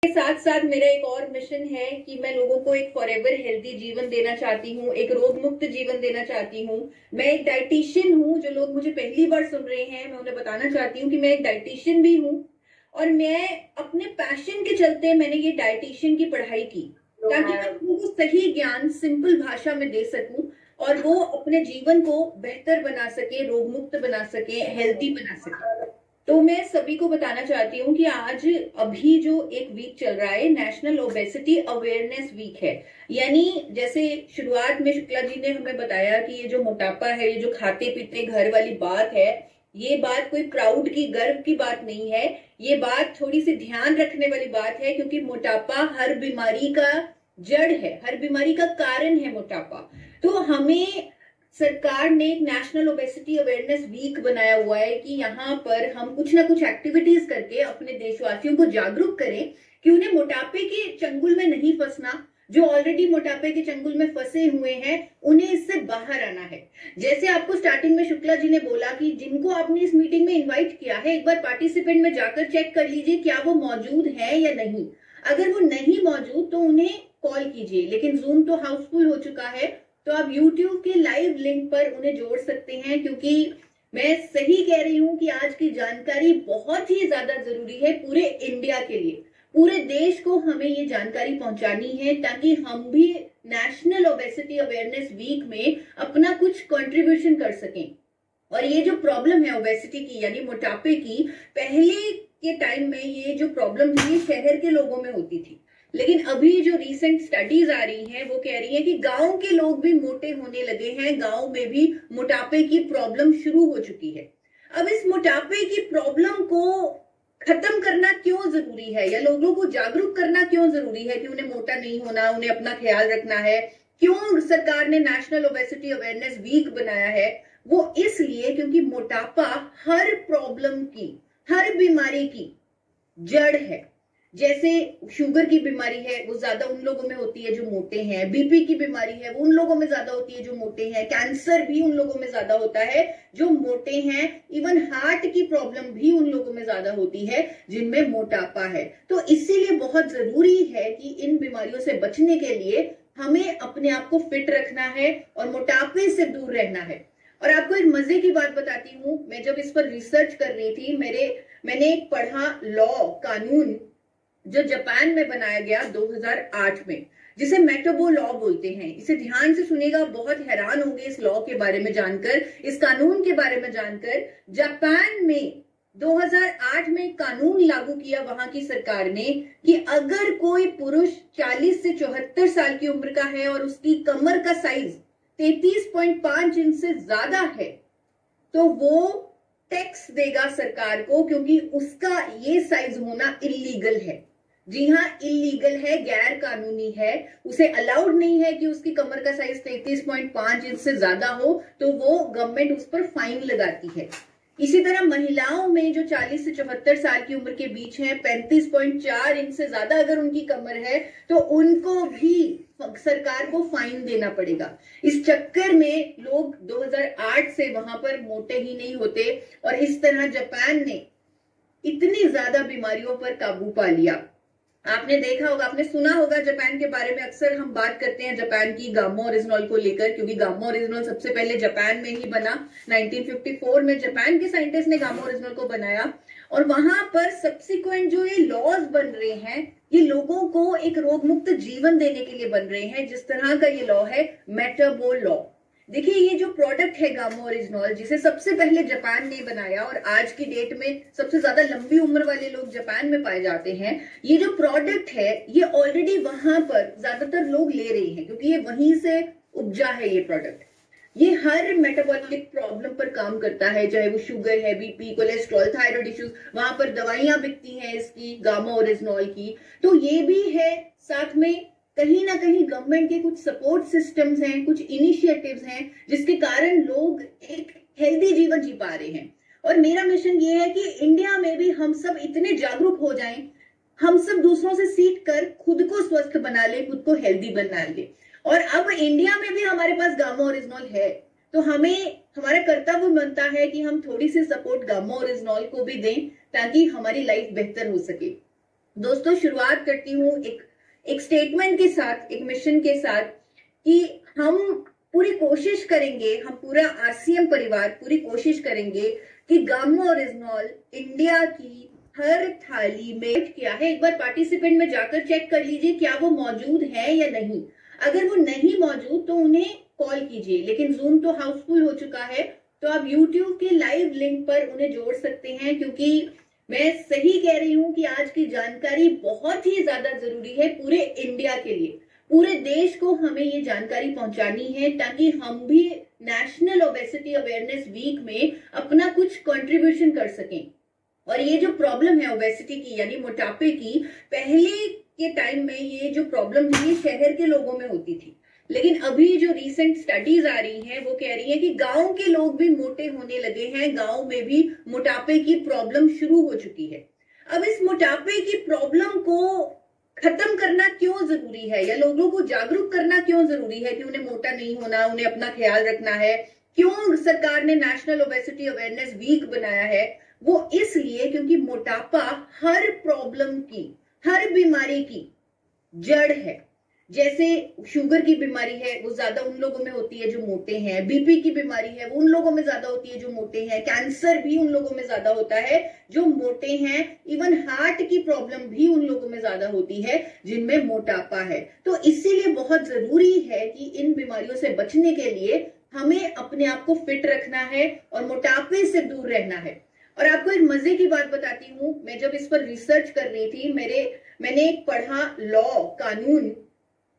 के साथ साथ मेरा एक और मिशन है कि मैं लोगों को एक फॉरएवर हेल्दी जीवन देना चाहती हूँ, एक रोग मुक्त जीवन देना चाहती हूँ। मैं एक डाइटिशियन हूँ। जो लोग मुझे पहली बार सुन रहे हैं, मैं उन्हें बताना चाहती हूँ कि मैं एक डाइटिशियन भी हूँ और मैं अपने पैशन के चलते मैंने ये डाइटिशियन की पढ़ाई की ताकि मैं लोगों को सही ज्ञान सिंपल भाषा में दे सकूं और वो अपने जीवन को बेहतर बना सके, रोग मुक्त बना सके, हेल्दी बना सके। तो मैं सभी को बताना चाहती हूँ कि आज अभी जो एक वीक चल रहा है, नेशनल ओबेसिटी अवेयरनेस वीक है। यानी जैसे शुरुआत में शुक्ला जी ने हमें बताया कि ये जो मोटापा है, ये जो खाते पीते घर वाली बात है, ये बात कोई प्राउड की, गर्व की बात नहीं है। ये बात थोड़ी सी ध्यान रखने वाली बात है, क्योंकि मोटापा हर बीमारी का जड़ है, हर बीमारी का कारण है मोटापा। तो हमें सरकार ने एक नेशनल ओबेसिटी अवेयरनेस वीक बनाया हुआ है कि यहाँ पर हम कुछ ना कुछ एक्टिविटीज करके अपने देशवासियों को जागरूक करें कि उन्हें मोटापे के चंगुल में नहीं फंसना। जो ऑलरेडी मोटापे के चंगुल में फंसे हुए हैं उन्हें इससे बाहर आना है। जैसे आपको स्टार्टिंग में शुक्ला जी ने बोला कि जिनको आपने इस मीटिंग में इन्वाइट किया है, एक बार पार्टिसिपेंट में जाकर चेक कर लीजिए क्या वो मौजूद है या नहीं। अगर वो नहीं मौजूद तो उन्हें कॉल कीजिए, लेकिन जूम तो हाउसफुल हो चुका है, तो आप YouTube के लाइव लिंक पर उन्हें जोड़ सकते हैं। क्योंकि मैं सही कह रही हूं कि आज की जानकारी बहुत ही ज्यादा जरूरी है पूरे इंडिया के लिए। पूरे देश को हमें ये जानकारी पहुंचानी है ताकि हम भी नेशनल ओबेसिटी अवेयरनेस वीक में अपना कुछ कंट्रीब्यूशन कर सकें। और ये जो प्रॉब्लम है ओबेसिटी की, यानी मोटापे की, पहले के टाइम में ये जो प्रॉब्लम थी शहर के लोगों में होती थी, लेकिन अभी जो रिसेंट स्टडीज आ रही हैं वो कह रही है कि गांव के लोग भी मोटे होने लगे हैं, गांव में भी मोटापे की प्रॉब्लम शुरू हो चुकी है। अब इस मोटापे की प्रॉब्लम को खत्म करना क्यों जरूरी है, या लोगों को जागरूक करना क्यों जरूरी है कि उन्हें मोटा नहीं होना, उन्हें अपना ख्याल रखना है, क्यों सरकार ने नेशनल ओबेसिटी अवेयरनेस वीक बनाया है, वो इसलिए क्योंकि मोटापा हर प्रॉब्लम की, हर बीमारी की जड़ है। जैसे शुगर की बीमारी है वो ज्यादा उन लोगों में होती है जो मोटे हैं, बीपी की बीमारी है वो उन लोगों में ज्यादा होती है जो मोटे हैं, कैंसर भी उन लोगों में ज्यादा होता है जो मोटे हैं, इवन हार्ट की प्रॉब्लम भी उन लोगों में ज्यादा होती है जिनमें मोटापा है। तो इसीलिए बहुत जरूरी है कि इन बीमारियों से बचने के लिए हमें अपने आप को फिट रखना है और मोटापे से दूर रहना है। और आपको एक मजे की बात बताती हूँ, मैं जब इस पर रिसर्च कर रही थी, मैंने एक पढ़ा लॉ, कानून जो जापान में बनाया गया 2008 में, जिसे मेटाबो लॉ बोलते हैं। इसे ध्यान से सुनिएगा, बहुत हैरान होंगे इस लॉ के बारे में जानकर, इस कानून के बारे में जानकर। जापान में 2008 में कानून लागू किया वहां की सरकार ने कि अगर कोई पुरुष 40 से 74 साल की उम्र का है और उसकी कमर का साइज 33.5 इंच से ज्यादा है तो वो टैक्स देगा सरकार को, क्योंकि उसका ये साइज होना इलीगल है। जी हाँ, इलीगल है, गैर कानूनी है। उसे अलाउड नहीं है कि उसकी कमर का साइज 33.5 इंच से ज्यादा हो, तो वो गवर्नमेंट उस पर फाइन लगाती है। इसी तरह महिलाओं में जो 40 से 74 साल की उम्र के बीच है, 35.4 इंच से ज्यादा अगर उनकी कमर है तो उनको भी सरकार को फाइन देना पड़ेगा। इस चक्कर में लोग 2008 से वहां पर मोटे ही नहीं होते, और इस तरह जापान ने इतनी ज्यादा बीमारियों पर काबू पा लिया। आपने देखा होगा, आपने सुना होगा जापान के बारे में, अक्सर हम बात करते हैं जापान की गामा ओरिजिनल को लेकर, क्योंकि गामा ओरिजिनल सबसे पहले जापान में ही बना। 1954 में जापान के साइंटिस्ट ने गामा ओरिजिनल को बनाया, और वहां पर सब्सिक्वेंट जो ये लॉज बन रहे हैं ये लोगों को एक रोग मुक्त जीवन देने के लिए बन रहे हैं। जिस तरह का ये लॉ है मेटाबो लॉ। देखिए, ये जो प्रोडक्ट है गामा ओरिजिनल, जिसे सबसे पहले जापान ने बनाया और आज की डेट में सबसे ज्यादा लंबी उम्र वाले लोग जापान में पाए जाते हैं, ये जो प्रोडक्ट है ये ऑलरेडी वहां पर ज्यादातर लोग ले रहे हैं क्योंकि ये वहीं से उपजा है। ये प्रोडक्ट ये हर मेटाबॉलिक प्रॉब्लम पर काम करता है, चाहे वो शुगर है, बीपी, कोलेस्ट्रॉल, थायराइड इश्यूज, वहां पर दवाइयां बिकती हैं इसकी, गामा ओरिजिनल की। तो ये भी है, साथ में कहीं ना कहीं गवर्नमेंट के कुछ सपोर्ट सिस्टम्स हैं, कुछ इनिशिएटिव्स हैं जिसके कारण लोग एक हेल्दी जीवन जी पा रहे हैं। और मेरा मिशन ये है कि इंडिया में भी हम सब इतने जागरूक हो जाएं, हम सब दूसरों से सीख कर खुद को स्वस्थ बना ले, खुद को हेल्दी बना ले। और अब इंडिया में भी हमारे पास गामा ओरिजिनल है, तो हमारा कर्तव्य बनता है कि हम थोड़ी सी सपोर्ट गामा ओरिजिनल को भी दें ताकि हमारी लाइफ बेहतर हो सके। दोस्तों शुरुआत करती हूँ एक स्टेटमेंट के साथ, एक मिशन के साथ कि हम पूरी कोशिश करेंगे, हम पूरा आरसीएम परिवार पूरी कोशिश करेंगे कि गामो ओरिजिनॉल इंडिया की हर थाली में क्या है। एक बार पार्टिसिपेंट में जाकर चेक कर लीजिए क्या वो मौजूद है या नहीं। अगर वो नहीं मौजूद तो उन्हें कॉल कीजिए, लेकिन जूम तो हाउसफुल हो चुका है, तो आप यूट्यूब के लाइव लिंक पर उन्हें जोड़ सकते हैं, क्योंकि मैं सही कह रही हूं कि आज की जानकारी बहुत ही ज्यादा जरूरी है पूरे इंडिया के लिए। पूरे देश को हमें ये जानकारी पहुंचानी है ताकि हम भी नेशनल ओबेसिटी अवेयरनेस वीक में अपना कुछ कंट्रीब्यूशन कर सकें। और ये जो प्रॉब्लम है ओबेसिटी की, यानी मोटापे की, पहले के टाइम में ये जो प्रॉब्लम थी ये शहर के लोगों में होती थी, लेकिन अभी जो रीसेंट स्टडीज आ रही हैं वो कह रही है कि गांव के लोग भी मोटे होने लगे हैं, गांव में भी मोटापे की प्रॉब्लम शुरू हो चुकी है। अब इस मोटापे की प्रॉब्लम को खत्म करना क्यों जरूरी है, या लोगों को जागरूक करना क्यों जरूरी है कि उन्हें मोटा नहीं होना, उन्हें अपना ख्याल रखना है, क्यों सरकार ने नेशनल ओबेसिटी अवेयरनेस वीक बनाया है, वो इसलिए क्योंकि मोटापा हर प्रॉब्लम की, हर बीमारी की जड़ है। जैसे शुगर की बीमारी है वो ज्यादा उन लोगों में होती है जो मोटे हैं, बीपी की बीमारी है वो उन लोगों में ज्यादा होती है जो मोटे हैं, कैंसर भी उन लोगों में ज्यादा होता है जो मोटे हैं, इवन हार्ट की प्रॉब्लम भी उन लोगों में ज्यादा होती है जिनमें मोटापा है। तो इसीलिए बहुत जरूरी है कि इन बीमारियों से बचने के लिए हमें अपने आप को फिट रखना है और मोटापे से दूर रहना है। और आपको एक मजे की बात बताती हूँ, मैं जब इस पर रिसर्च कर रही थी, मैंने एक पढ़ा लॉ, कानून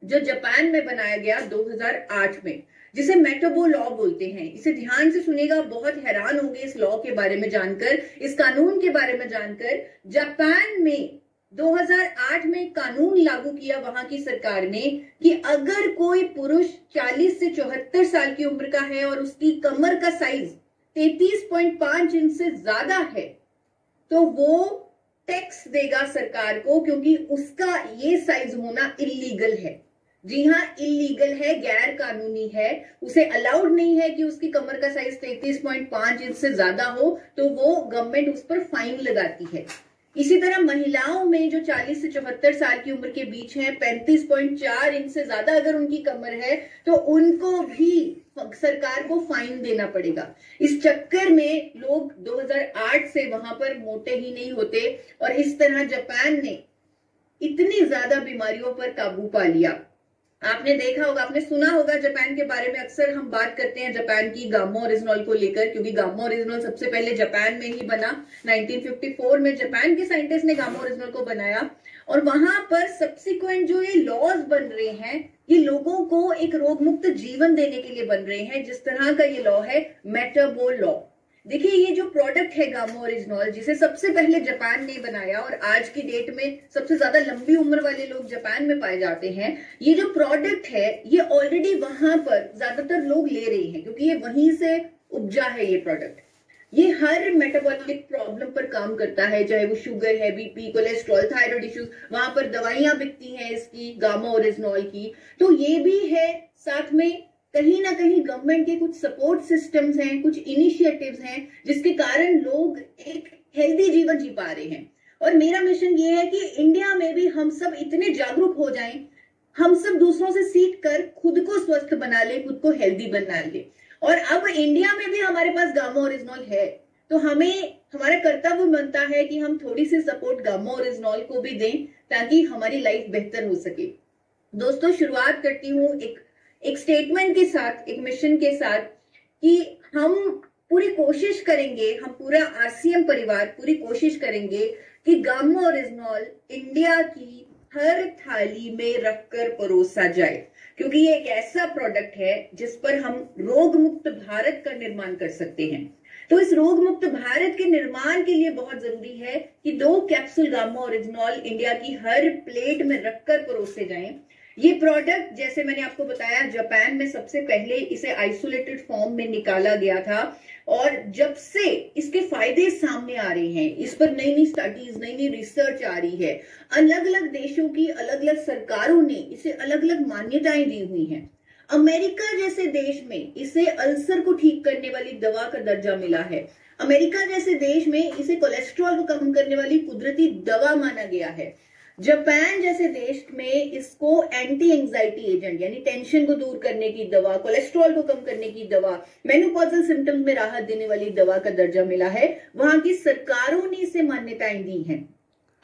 जो जापान में बनाया गया 2008 में, जिसे मेटाबो लॉ बोलते हैं। इसे ध्यान से सुनिएगा, बहुत हैरान होंगे इस लॉ के बारे में जानकर, इस कानून के बारे में जानकर। जापान में 2008 में कानून लागू किया वहां की सरकार ने कि अगर कोई पुरुष 40 से 74 साल की उम्र का है और उसकी कमर का साइज 33.5 इंच से ज्यादा है तो वो टैक्स देगा सरकार को, क्योंकि उसका ये साइज होना इलीगल है। जी हाँ, इलीगल है, गैर कानूनी है, उसे अलाउड नहीं है कि उसकी कमर का साइज 33.5 इंच से ज्यादा हो, तो वो गवर्नमेंट उस पर फाइन लगाती है। इसी तरह महिलाओं में जो 40 से 74 साल की उम्र के बीच है, 35.4 इंच से ज्यादा अगर उनकी कमर है तो उनको भी सरकार को फाइन देना पड़ेगा। इस चक्कर में लोग 2008 से वहां पर मोटे ही नहीं होते, और इस तरह जापान ने इतनी ज्यादा बीमारियों पर काबू पा लिया। आपने देखा होगा, आपने सुना होगा जापान के बारे में, अक्सर हम बात करते हैं जापान की गामो ओरिजिनॉल को लेकर, क्योंकि गामो ओरिजिनॉल सबसे पहले जापान में ही बना। 1954 में जापान के साइंटिस्ट ने गामो ओरिजिनॉल को बनाया, और वहां पर सब्सिक्वेंट जो ये लॉज बन रहे हैं ये लोगों को एक रोग मुक्त जीवन देने के लिए बन रहे हैं। जिस तरह का ये लॉ है मेटाबो लॉ। देखिए, ये जो प्रोडक्ट है गामो ओरिजिनॉल, जिसे सबसे पहले जापान ने बनाया और आज की डेट में सबसे ज्यादा लंबी उम्र वाले लोग जापान में पाए जाते हैं, ये जो प्रोडक्ट है ये ऑलरेडी वहां पर ज्यादातर लोग ले रहे हैं, क्योंकि ये वहीं से उपजा है ये प्रोडक्ट। ये हर मेटाबॉलिक प्रॉब्लम पर काम करता है, चाहे वो शुगर है, बीपी, कोलेस्ट्रॉल, थायराइड इश्यूज, वहां पर दवाइयां बिकती हैं इसकी, गामा ओरिजिनॉल की। तो ये भी है, साथ में कहीं ना कहीं गवर्नमेंट के कुछ सपोर्ट सिस्टम्स हैं, कुछ इनिशिएटिव्स हैं जिसके कारण लोग एक हेल्दी जीवन जी पा रहे हैं। और मेरा मिशन ये है कि इंडिया में भी हम सब इतने जागरूक हो जाएं, हम सब दूसरों से सीख कर खुद को स्वस्थ बना ले, खुद को हेल्दी बना ले। और अब इंडिया में भी हमारे पास गामा ओरिजिनॉल है, तो हमें, हमारा कर्तव्य बनता है कि हम थोड़ी सी सपोर्ट गामा ओरिजिनॉल को भी दें ताकि हमारी लाइफ बेहतर हो सके। दोस्तों शुरुआत करती हूँ एक स्टेटमेंट के साथ, एक मिशन के साथ, कि हम पूरी कोशिश करेंगे, हम पूरा आरसीएम परिवार पूरी कोशिश करेंगे कि गामा ओरिजिनॉल इंडिया की हर थाली में रखकर परोसा जाए, क्योंकि ये एक ऐसा प्रोडक्ट है जिस पर हम रोग मुक्त भारत का निर्माण कर सकते हैं। तो इस रोग मुक्त भारत के निर्माण के लिए बहुत जरूरी है कि 2 कैप्सूल गामा ओरिजिनॉल इंडिया की हर प्लेट में रखकर परोसे जाएं। ये प्रोडक्ट, जैसे मैंने आपको बताया, जापान में सबसे पहले इसे आइसोलेटेड फॉर्म में निकाला गया था, और जब से इसके फायदे सामने आ रहे हैं, इस पर नई नई स्टडीज, नई नई रिसर्च आ रही है, अलग अलग देशों की अलग अलग सरकारों ने इसे अलग अलग मान्यताएं दी हुई हैं। अमेरिका जैसे देश में इसे अल्सर को ठीक करने वाली दवा का दर्जा मिला है। अमेरिका जैसे देश में इसे कोलेस्ट्रॉल को कम करने वाली कुदरती दवा माना गया है। जापान जैसे देश में इसको एंटी एंजाइटी एजेंट यानी टेंशन को दूर करने की दवा, कोलेस्ट्रॉल को कम करने की दवा, मेनोपॉजल सिम्टम्स में राहत देने वाली दवा का दर्जा मिला है। वहां की सरकारों ने इसे मान्यताएं दी हैं।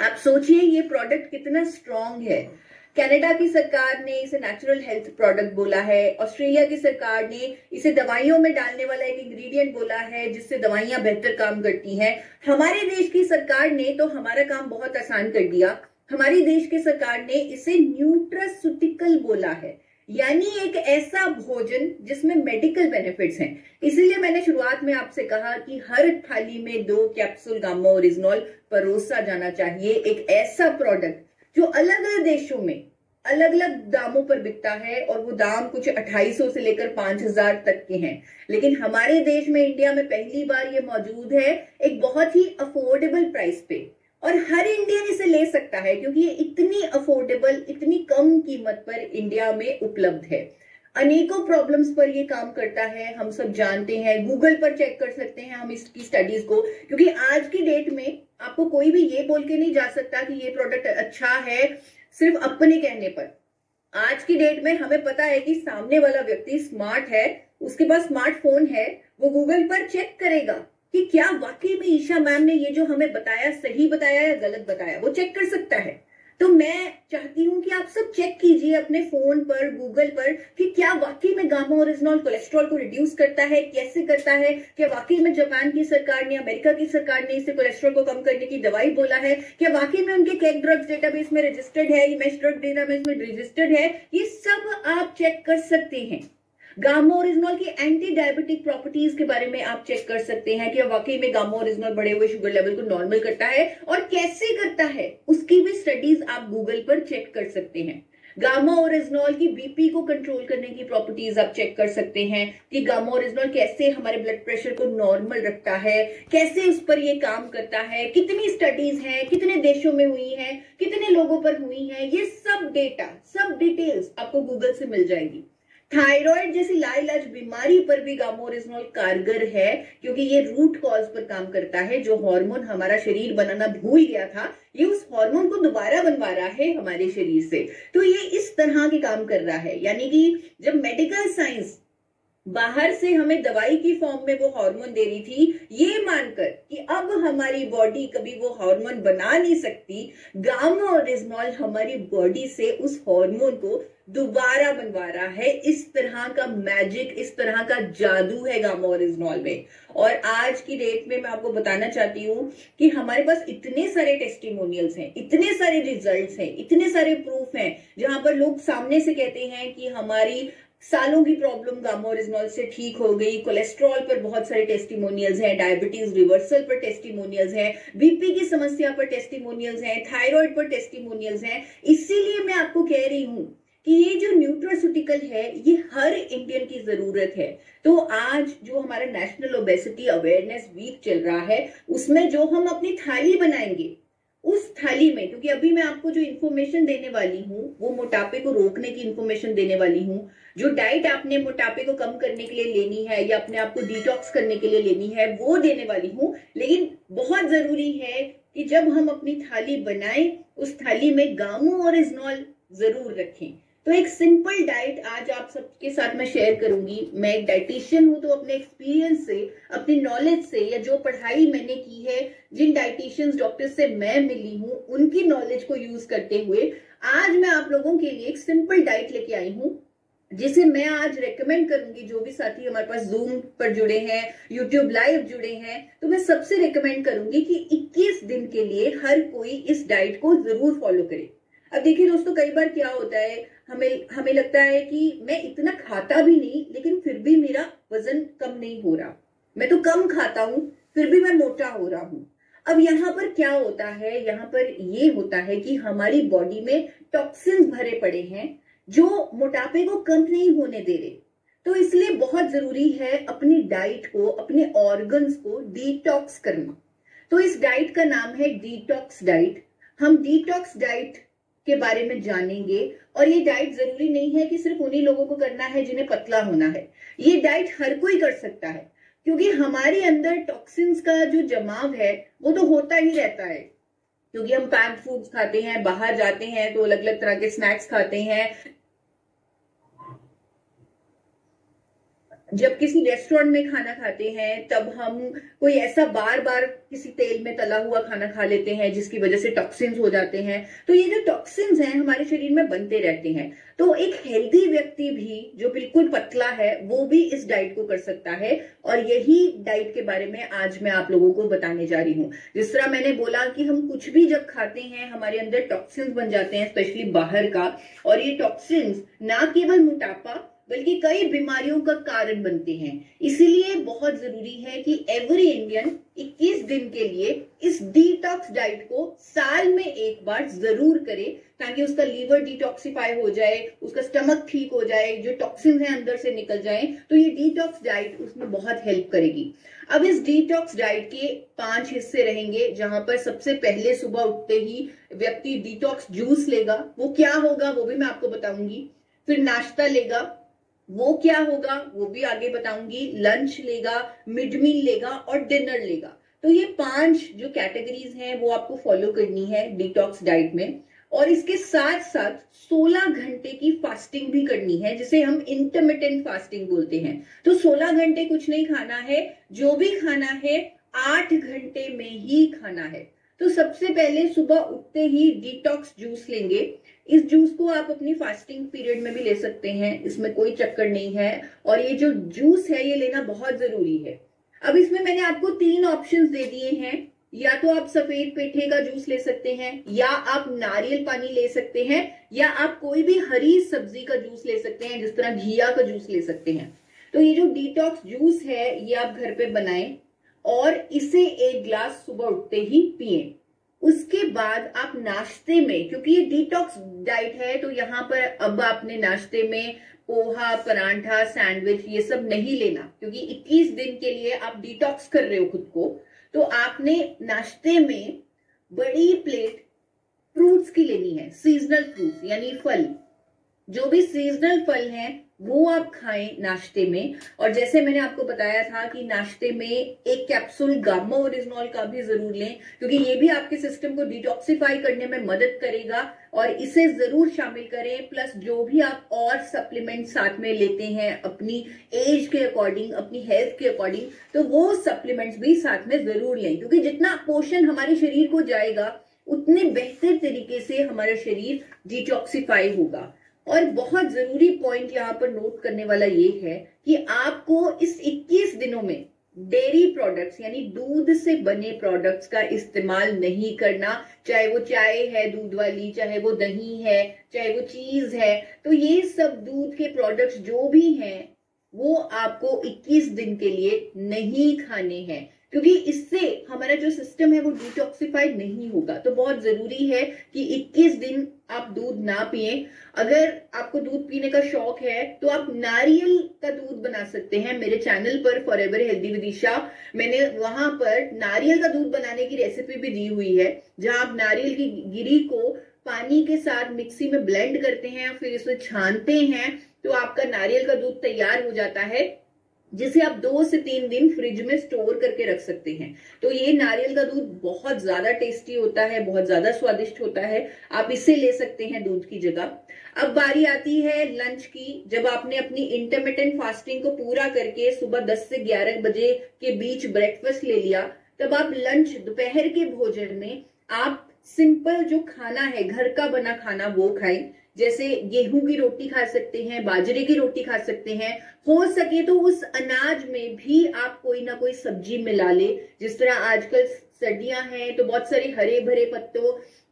आप सोचिए ये प्रोडक्ट कितना स्ट्रॉन्ग है। कनाडा की सरकार ने इसे नेचुरल हेल्थ प्रोडक्ट बोला है। ऑस्ट्रेलिया की सरकार ने इसे दवाइयों में डालने वाला एक इंग्रेडिएंट बोला है जिससे दवाइयां बेहतर काम करती हैं। हमारे देश की सरकार ने तो हमारा काम बहुत आसान कर दिया। हमारी देश की सरकार ने इसे न्यूट्रास्यूटिकल बोला है, यानी एक ऐसा भोजन जिसमें मेडिकल बेनिफिट्स हैं। इसीलिए मैंने शुरुआत में आपसे कहा कि हर थाली में 2 कैप्सूल गामा ओरिजिनॉल परोसा जाना चाहिए। एक ऐसा प्रोडक्ट जो अलग अलग देशों में अलग अलग दामों पर बिकता है और वो दाम कुछ 2800 से लेकर 5000 तक के हैं, लेकिन हमारे देश में इंडिया में पहली बार ये मौजूद है एक बहुत ही अफोर्डेबल प्राइस पे, और हर इंडियन इसे ले सकता है क्योंकि ये इतनी अफोर्डेबल, इतनी कम कीमत पर इंडिया में उपलब्ध है। अनेकों प्रॉब्लम्स पर ये काम करता है, हम सब जानते हैं। गूगल पर चेक कर सकते हैं हम इसकी स्टडीज को, क्योंकि आज की डेट में आपको कोई भी ये बोल के नहीं जा सकता कि ये प्रोडक्ट अच्छा है सिर्फ अपने कहने पर। आज की डेट में हमें पता है कि सामने वाला व्यक्ति स्मार्ट है, उसके पास स्मार्टफोन है, वो गूगल पर चेक करेगा कि क्या वाकई में ईशा मैम ने ये जो हमें बताया सही बताया या गलत बताया, वो चेक कर सकता है। तो मैं चाहती हूं कि आप सब चेक कीजिए अपने फोन पर, गूगल पर, कि क्या वाकई में गामा ओरिजिनॉल कोलेस्ट्रॉल को रिड्यूस करता है, कैसे करता है, क्या वाकई में जापान की सरकार ने, अमेरिका की सरकार ने इसे कोलेस्ट्रॉल को कम करने की दवाई बोला है, क्या वाकई में उनके कैग ड्रग्स डेटाबेस में रजिस्टर्ड है, मेश ड्रग डेटाबेस में रजिस्टर्ड है, ये सब आप चेक कर सकते हैं। गामा ओरिजिनॉल की एंटी डायबिटिक प्रॉपर्टीज के बारे में आप चेक कर सकते हैं कि वाकई में गामा ओरिजिनॉल बढ़े हुए शुगर लेवल को नॉर्मल करता है, और कैसे करता है उसकी भी स्टडीज आप गूगल पर चेक कर सकते हैं। गामा ओरिजिनॉल की बीपी को कंट्रोल करने की प्रॉपर्टीज आप चेक कर सकते हैं कि गामा ओरिजिनॉल कैसे हमारे ब्लड प्रेशर को नॉर्मल रखता है, कैसे उस पर ये काम करता है, कितनी स्टडीज हैं, कितने देशों में हुई हैं, कितने लोगों पर हुई हैं, ये सब डेटा, सब डिटेल्स आपको गूगल से मिल जाएगी। थायराइड जैसी लाइलाज बीमारी पर भी गामा ओरिजिनॉल कारगर है, क्योंकि ये रूट कॉज पर काम करता है। जो हार्मोन हमारा शरीर बनाना भूल गया था, ये उस हार्मोन को दोबारा बनवा रहा है हमारे शरीर से। तो ये इस तरह के काम कर रहा है, यानी कि जब मेडिकल साइंस बाहर से हमें दवाई की फॉर्म में वो हार्मोन दे रही थी, ये मानकर कि अब हमारी बॉडी कभी वो हार्मोन बना नहीं सकती, गामा ओरिजिनॉल हमारी बॉडी से उस हार्मोन को दोबारा बनवा रहा है। इस तरह का मैजिक, इस तरह का जादू है गामा ओरिजिनॉल में। और आज की डेट में मैं आपको बताना चाहती हूँ कि हमारे पास इतने सारे टेस्टिमोनियल्स हैं, इतने सारे रिजल्ट्स हैं, इतने सारे प्रूफ हैं, जहां पर लोग सामने से कहते हैं कि हमारी सालों की प्रॉब्लम गामा ओरिजिनॉल से ठीक हो गई। कोलेस्ट्रॉल पर बहुत सारे टेस्टिमोनियल्स हैं, डायबिटीज रिवर्सल पर टेस्टिमोनियल्स हैं, बीपी की समस्या पर टेस्टिमोनियल्स हैं, थायराइड पर टेस्टिमोनियल्स हैं। इसीलिए मैं आपको कह रही हूं कि ये जो न्यूट्रास्यूटिकल है ये हर इंडियन की जरूरत है। तो आज जो हमारा नेशनल ओबेसिटी अवेयरनेस वीक चल रहा है, उसमें जो हम अपनी थाली बनाएंगे, उस थाली में, क्योंकि अभी मैं आपको जो इन्फॉर्मेशन देने वाली हूँ वो मोटापे को रोकने की इन्फॉर्मेशन देने वाली हूँ। जो डाइट आपने मोटापे को कम करने के लिए लेनी है या अपने आप को डिटॉक्स करने के लिए लेनी है, वो देने वाली हूँ। लेकिन बहुत जरूरी है कि जब हम अपनी थाली बनाएं, उस थाली में गामा ओरिजिनॉल जरूर रखें। तो एक सिंपल डाइट आज आप सबके साथ मैं शेयर करूंगी। मैं एक डाइटिशियन हूं, तो अपने एक्सपीरियंस से, अपनी नॉलेज से, या जो पढ़ाई मैंने की है, जिन डाइटिशियंस डॉक्टर से मैं मिली हूं, उनकी नॉलेज को यूज करते हुए आज मैं आप लोगों के लिए एक सिंपल डाइट लेके आई हूं, जिसे मैं आज रेकमेंड करूंगी। जो भी साथी हमारे पास जूम पर जुड़े हैं, यूट्यूब लाइव जुड़े हैं, तो मैं सबसे रेकमेंड करूंगी कि 21 दिन के लिए हर कोई इस डाइट को जरूर फॉलो करे। अब देखिए दोस्तों, कई बार क्या होता है, हमें लगता है कि मैं इतना खाता भी नहीं लेकिन फिर भी मेरा वजन कम नहीं हो रहा, मैं तो कम खाता हूं फिर भी मैं मोटा हो रहा हूं। अब यहाँ पर क्या होता है, यहाँ पर ये होता है कि हमारी बॉडी में टॉक्सिन्स भरे पड़े हैं जो मोटापे को कम नहीं होने दे रहे। तो इसलिए बहुत जरूरी है अपनी डाइट को, अपने ऑर्गन्स को डिटॉक्स करना। तो इस डाइट का नाम है डिटॉक्स डाइट। हम डिटॉक्स डाइट के बारे में जानेंगे, और ये डाइट जरूरी नहीं है कि सिर्फ उन्हीं लोगों को करना है जिन्हें पतला होना है। ये डाइट हर कोई कर सकता है, क्योंकि हमारे अंदर टॉक्सिन्स का जो जमाव है वो तो होता ही रहता है, क्योंकि हम पैक्ड फूड्स खाते हैं, बाहर जाते हैं तो अलग अलग तरह के स्नैक्स खाते हैं। जब किसी रेस्टोरेंट में खाना खाते हैं तब हम कोई ऐसा बार बार किसी तेल में तला हुआ खाना खा लेते हैं जिसकी वजह से टॉक्सिन्स हो जाते हैं। तो ये जो टॉक्सिन्स हैं हमारे शरीर में बनते रहते हैं। तो एक हेल्दी व्यक्ति भी जो बिल्कुल पतला है वो भी इस डाइट को कर सकता है, और यही डाइट के बारे में आज मैं आप लोगों को बताने जा रही हूँ। जिस तरह मैंने बोला कि हम कुछ भी जब खाते हैं हमारे अंदर टॉक्सिन्स बन जाते हैं, स्पेशली बाहर का, और ये टॉक्सिन्स ना केवल मोटापा बल्कि कई बीमारियों का कारण बनते हैं। इसीलिए बहुत जरूरी है कि एवरी इंडियन 21 दिन के लिए इस डिटॉक्स डाइट को साल में एक बार जरूर करे, ताकि उसका लीवर डिटॉक्सिफाई हो जाए, उसका स्टमक ठीक हो जाए, जो टॉक्सिन है अंदर से निकल जाए। तो ये डिटॉक्स डाइट उसमें बहुत हेल्प करेगी। अब इस डिटॉक्स डाइट के 5 हिस्से रहेंगे, जहां पर सबसे पहले सुबह उठते ही व्यक्ति डिटॉक्स जूस लेगा। वो क्या होगा वो भी मैं आपको बताऊंगी। फिर नाश्ता लेगा, वो क्या होगा वो भी आगे बताऊंगी। लंच लेगा, मिड मील लेगा और डिनर लेगा। तो ये 5 जो कैटेगरीज हैं वो आपको फॉलो करनी है डिटॉक्स डाइट में। और इसके साथ साथ 16 घंटे की फास्टिंग भी करनी है, जिसे हम इंटरमिटेंट फास्टिंग बोलते हैं। तो 16 घंटे कुछ नहीं खाना है, जो भी खाना है 8 घंटे में ही खाना है। तो सबसे पहले सुबह उठते ही डिटॉक्स जूस लेंगे। इस जूस को आप अपनी फास्टिंग पीरियड में भी ले सकते हैं, इसमें कोई चक्कर नहीं है। और ये जो जूस है ये लेना बहुत जरूरी है। अब इसमें मैंने आपको 3 ऑप्शंस दे दिए हैं। या तो आप सफेद पेठे का जूस ले सकते हैं, या आप नारियल पानी ले सकते हैं, या आप कोई भी हरी सब्जी का जूस ले सकते हैं, जिस तरह घिया का जूस ले सकते हैं। तो ये जो डिटॉक्स जूस है ये आप घर पे बनाएं और इसे 1 गिलास सुबह उठते ही पिएं। उसके बाद आप नाश्ते में, क्योंकि ये डिटॉक्स डाइट है तो यहाँ पर अब आपने नाश्ते में पोहा, परांठा, सैंडविच ये सब नहीं लेना, क्योंकि 21 दिन के लिए आप डिटॉक्स कर रहे हो खुद को। तो आपने नाश्ते में बड़ी प्लेट फ्रूट्स की लेनी है, सीजनल फ्रूट्स यानी फल। जो भी सीजनल फल हैं वो आप खाएं नाश्ते में। और जैसे मैंने आपको बताया था कि नाश्ते में 1 कैप्सूल गामा ओरिजिनॉल का भी जरूर लें, क्योंकि ये भी आपके सिस्टम को डिटॉक्सिफाई करने में मदद करेगा, और इसे जरूर शामिल करें। प्लस जो भी आप और सप्लीमेंट साथ में लेते हैं अपनी एज के अकॉर्डिंग, अपनी हेल्थ के अकॉर्डिंग, तो वो सप्लीमेंट्स भी साथ में जरूर लें, क्योंकि जितना पोषण हमारे शरीर को जाएगा उतने बेहतर तरीके से हमारा शरीर डिटॉक्सिफाई होगा। और बहुत जरूरी पॉइंट यहाँ पर नोट करने वाला ये है कि आपको इस 21 दिनों में डेयरी प्रोडक्ट्स यानी दूध से बने प्रोडक्ट्स का इस्तेमाल नहीं करना। चाहे वो चाय है दूध वाली, चाहे वो दही है, चाहे वो चीज है, तो ये सब दूध के प्रोडक्ट्स जो भी हैं वो आपको 21 दिन के लिए नहीं खाने हैं, क्योंकि इससे हमारा जो सिस्टम है वो डिटॉक्सिफाई नहीं होगा। तो बहुत जरूरी है कि 21 दिन आप दूध ना पिए। अगर आपको दूध पीने का शौक है तो आप नारियल का दूध बना सकते हैं। मेरे चैनल पर फॉरएवर हेल्दी विद ईशा मैंने वहां पर नारियल का दूध बनाने की रेसिपी भी दी हुई है, जहां आप नारियल की गिरी को पानी के साथ मिक्सी में ब्लेंड करते हैं, फिर इसे छानते हैं, तो आपका नारियल का दूध तैयार हो जाता है, जिसे आप 2 से 3 दिन फ्रिज में स्टोर करके रख सकते हैं। तो ये नारियल का दूध बहुत ज्यादा टेस्टी होता है, बहुत ज्यादा स्वादिष्ट होता है। आप इसे ले सकते हैं दूध की जगह। अब बारी आती है लंच की। जब आपने अपनी इंटरमिटेंट फास्टिंग को पूरा करके सुबह 10 से 11 बजे के बीच ब्रेकफास्ट ले लिया, तब आप लंच, दोपहर के भोजन में आप सिंपल जो खाना है, घर का बना खाना, वो खाएं। जैसे गेहूं की रोटी खा सकते हैं, बाजरे की रोटी खा सकते हैं। हो सके तो उस अनाज में भी आप कोई ना कोई सब्जी मिला ले। जिस तरह आजकल सर्दियां हैं तो बहुत सारे हरे भरे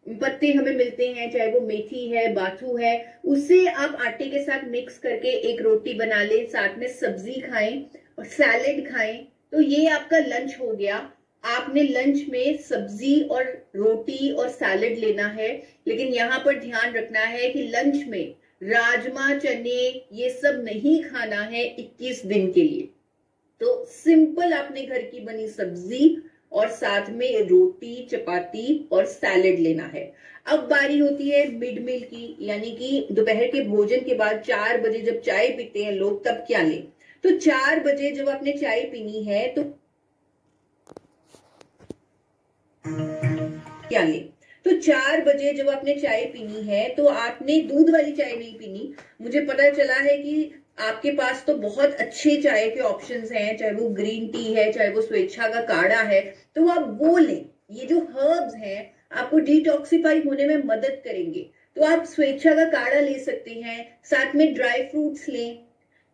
पत्ते हमें मिलते हैं, चाहे वो मेथी है, बाथू है, उसे आप आटे के साथ मिक्स करके एक रोटी बना ले, साथ में सब्जी खाएं और सैलेड खाएं। तो ये आपका लंच हो गया। आपने लंच में सब्जी और रोटी और सैलेड लेना है, लेकिन यहाँ पर ध्यान रखना है कि लंच में राजमा, चने ये सब नहीं खाना है 21 दिन के लिए। तो सिंपल आपने घर की बनी सब्जी और साथ में रोटी, चपाती और सैलेड लेना है। अब बारी होती है मिड मील की, यानी कि दोपहर के भोजन के बाद 4 बजे जब चाय पीते हैं लोग, तब क्या लें। तो 4 बजे जब आपने चाय पीनी है तो क्या ले, तो 4 बजे जब आपने चाय पीनी है तो आपने दूध वाली चाय नहीं पीनी। मुझे पता चला है कि आपके पास तो बहुत अच्छे चाय के ऑप्शंस हैं, चाहे वो ग्रीन टी है, चाहे वो स्वेच्छा का काढ़ा है, तो आप वो लें। ये जो हर्ब्स हैं आपको डिटॉक्सिफाई होने में मदद करेंगे, तो आप स्वेच्छा का काढ़ा ले सकते हैं। साथ में ड्राई फ्रूट्स लें,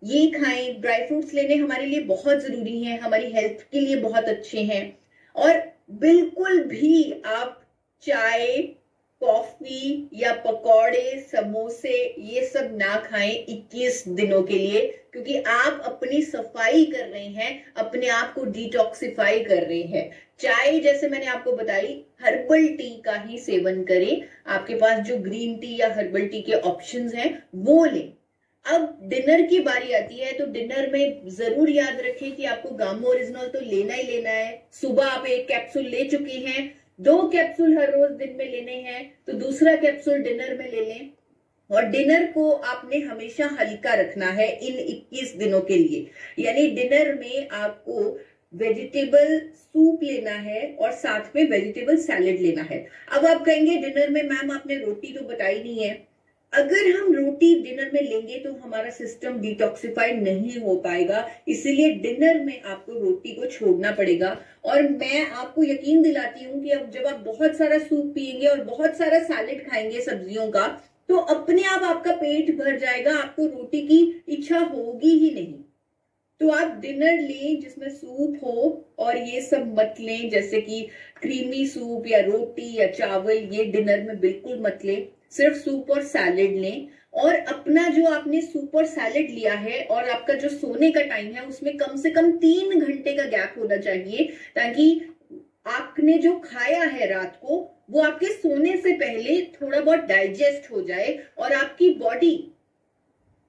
ये खाएं। ड्राई फ्रूट्स लेने हमारे लिए बहुत जरूरी हैं, हमारी हेल्थ के लिए बहुत अच्छे हैं। और बिल्कुल भी आप चाय, कॉफी या पकौड़े, समोसे ये सब ना खाएं 21 दिनों के लिए, क्योंकि आप अपनी सफाई कर रहे हैं, अपने आप को डिटॉक्सिफाई कर रहे हैं। चाय जैसे मैंने आपको बताई, हर्बल टी का ही सेवन करें। आपके पास जो ग्रीन टी या हर्बल टी के ऑप्शंस हैं वो लें। अब डिनर की बारी आती है, तो डिनर में जरूर याद रखें कि आपको गामा ओरिजिनल तो लेना ही लेना है। सुबह आप 1 कैप्सूल ले चुके हैं, 2 कैप्सूल हर रोज दिन में लेने हैं, तो दूसरा कैप्सूल डिनर में ले लें। और डिनर को आपने हमेशा हल्का रखना है इन 21 दिनों के लिए। यानी डिनर में आपको वेजिटेबल सूप लेना है और साथ में वेजिटेबल सैलेड लेना है। अब आप कहेंगे डिनर में मैम आपने रोटी तो बताई नहीं है। अगर हम रोटी डिनर में लेंगे तो हमारा सिस्टम डिटॉक्सिफाई नहीं हो पाएगा, इसीलिए डिनर में आपको रोटी को छोड़ना पड़ेगा। और मैं आपको यकीन दिलाती हूँ कि अब जब आप बहुत सारा सूप पिएंगे और बहुत सारा सैलेड खाएंगे सब्जियों का, तो अपने आप आपका पेट भर जाएगा, आपको रोटी की इच्छा होगी ही नहीं। तो आप डिनर लें जिसमें सूप हो, और ये सब मत लें जैसे कि क्रीमी सूप या रोटी या चावल, ये डिनर में बिल्कुल मत लें। सिर्फ सूप और सैलेड लें। और अपना जो आपने सूप और सैलेड लिया है और आपका जो सोने का टाइम है उसमें कम से कम 3 घंटे का गैप होना चाहिए, ताकि आपने जो खाया है रात को वो आपके सोने से पहले थोड़ा बहुत डाइजेस्ट हो जाए और आपकी बॉडी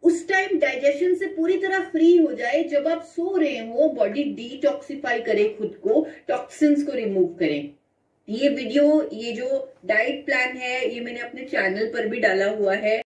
उस टाइम डाइजेशन से पूरी तरह फ्री हो जाए। जब आप सो रहे हो बॉडी डिटॉक्सिफाई करे, खुद को टॉक्सिन्स को रिमूव करें। ये वीडियो, ये जो डाइट प्लान है, ये मैंने अपने चैनल पर भी डाला हुआ है।